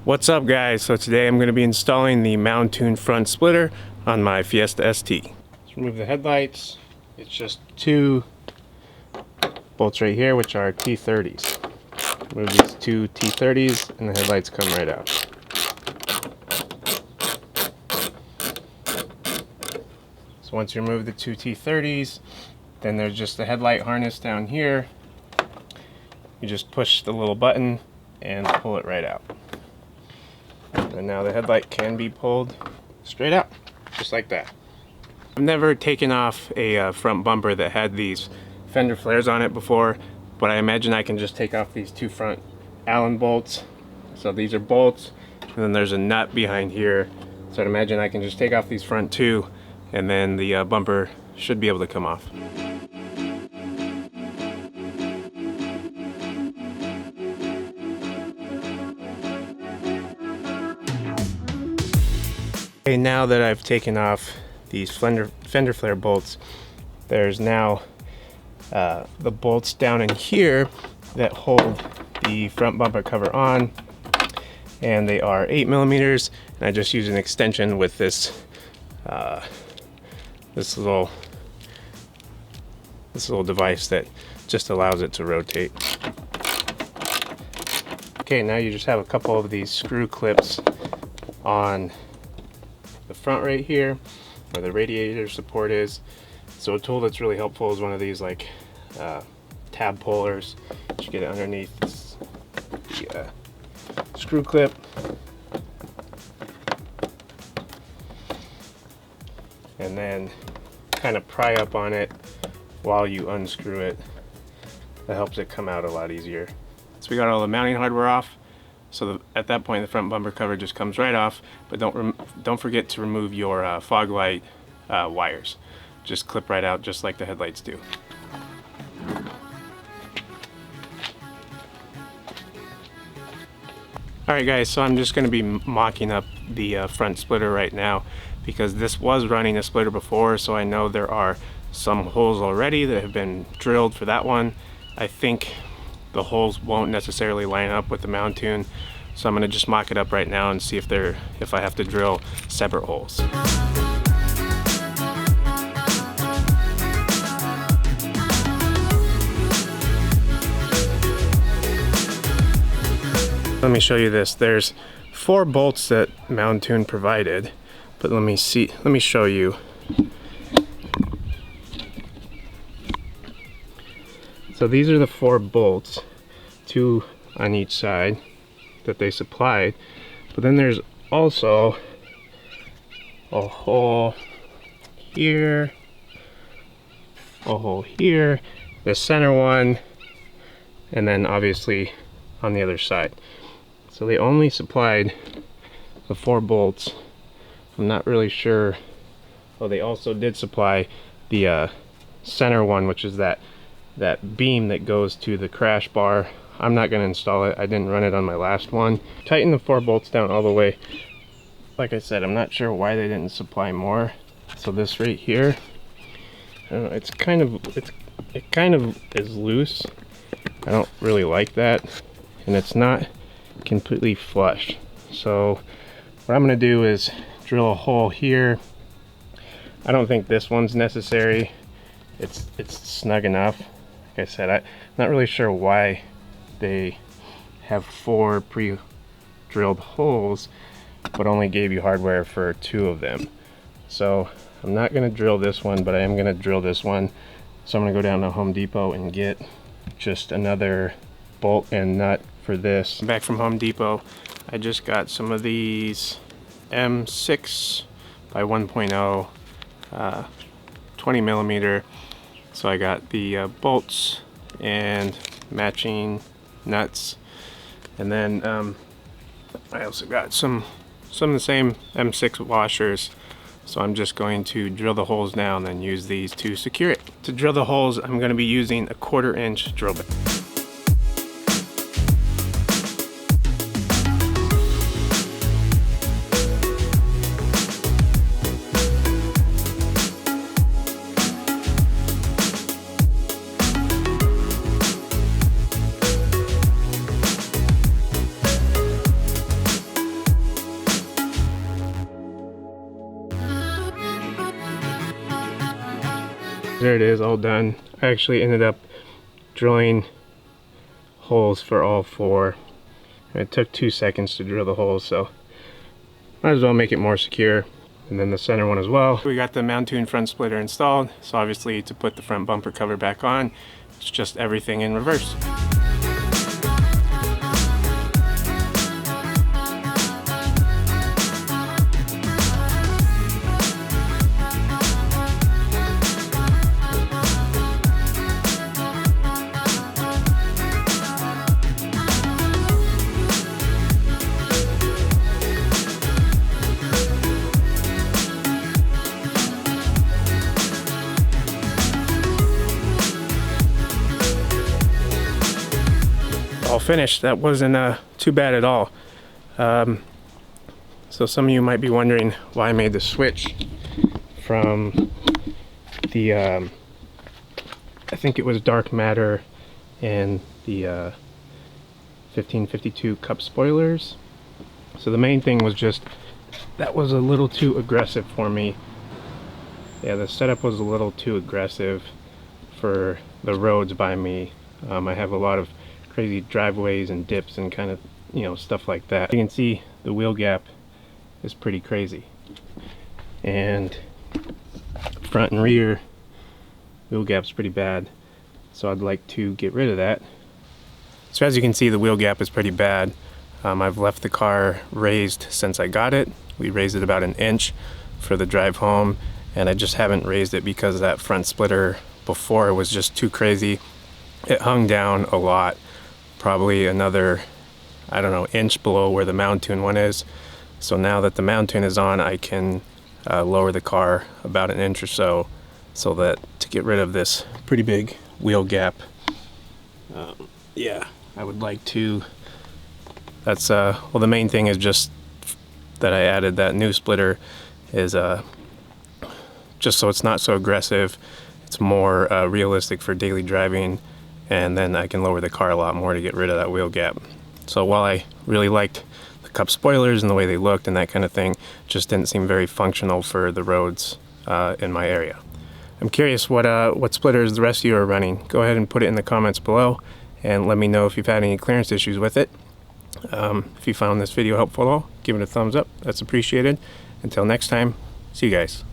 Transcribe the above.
What's up guys? So today I'm going to be installing the Mountune front splitter on my Fiesta ST. Let's remove the headlights. It's just two bolts right here, which are T30s. Remove these two T30s and the headlights come right out. So once you remove the two T30s, then there's just the headlight harness down here. You just push the little button and pull it right out. And now the headlight can be pulled straight out, just like that. I've never taken off a front bumper that had these fender flares on it before, but I imagine I can just take off these two front Allen bolts. So these are bolts, and then there's a nut behind here. So I'd imagine I can just take off these front two, and then the bumper should be able to come off. Okay, now that I've taken off these fender flare bolts, there's now the bolts down in here that hold the front bumper cover on, and they are 8mm, and I just use an extension with this this little device that just allows it to rotate. Okay, now you just have a couple of these screw clips on the front right here where the radiator support is. So a tool that's really helpful is one of these like tab pullers. You get it underneath the screw clip, and then kind of pry up on it while you unscrew it. That helps it come out a lot easier. So we got all the mounting hardware off. So at that point, the front bumper cover just comes right off. But don't forget to remove your fog light wires. Just clip right out, just like the headlights do. All right, guys. So I'm just going to be mocking up the front splitter right now, because this was running a splitter before. So I know there are some holes already that have been drilled for that one. I think the holes won't necessarily line up with the Mountune, so I'm going to just mock it up right now and see if I have to drill separate holes. Let me show you this. There's 4 bolts that Mountune provided, but let me show you. So these are the 4 bolts, 2 on each side that they supplied, but then there's also a hole here, a hole here, the center one, and then obviously on the other side. So they only supplied the 4 bolts. I'm not really sure. Oh, they also did supply the center one, which is that beam that goes to the crash bar. I'm not going to install it. I didn't run it on my last one. Tighten the 4 bolts down all the way. Like I said, I'm not sure why they didn't supply more. So this right here, I don't know, it kind of is loose. I don't really like that, and it's not completely flush. So what I'm going to do is drill a hole here. I don't think this one's necessary. It's snug enough. Like I said, I'm not really sure why they have 4 pre-drilled holes but only gave you hardware for 2 of them. So I'm not going to drill this one, but I am going to drill this one. So I'm going to go down to Home Depot and get just another bolt and nut for this. Back from Home Depot, I just got some of these M6 by 1.0 20mm. So I got the bolts and matching nuts, and then I also got some of the same M6 washers. So I'm just going to drill the holes now and then use these to secure it. To drill the holes, I'm going to be using a 1/4 inch drill bit. There it is, all done. I actually ended up drilling holes for all 4. It took 2 seconds to drill the holes, so might as well make it more secure. And then the center one as well. We got the Mountune front splitter installed, so obviously to put the front bumper cover back on, it's just everything in reverse. All finished. That wasn't too bad at all. So some of you might be wondering why I made the switch from the I think it was dark matter and the 1552 cup spoilers. So the main thing was just that was a little too aggressive for me. Yeah, the setup was a little too aggressive for the roads by me. I have a lot of crazy driveways and dips and kind of, you know, stuff like that. You can see the wheel gap is pretty crazy, and front and rear wheel gap's pretty bad, so I'd like to get rid of that. So as you can see, the wheel gap is pretty bad. I've left the car raised since I got it. We raised it about 1 inch for the drive home, and I just haven't raised it because that front splitter before was just too crazy. It hung down a lot, probably another, I don't know, inch below where the Mountune one is. So now that the Mountune is on, I can lower the car about 1 inch or so that to get rid of this pretty big wheel gap. Yeah, I would like to, that's, well, the main thing is just that I added that new splitter is just so it's not so aggressive, it's more realistic for daily driving, and then I can lower the car a lot more to get rid of that wheel gap. So while I really liked the cup spoilers and the way they looked and that kind of thing, just didn't seem very functional for the roads in my area. I'm curious what splitters the rest of you are running. Go ahead and put it in the comments below and let me know if you've had any clearance issues with it. If you found this video helpful at all, give it a thumbs up. That's appreciated. Until next time, see you guys.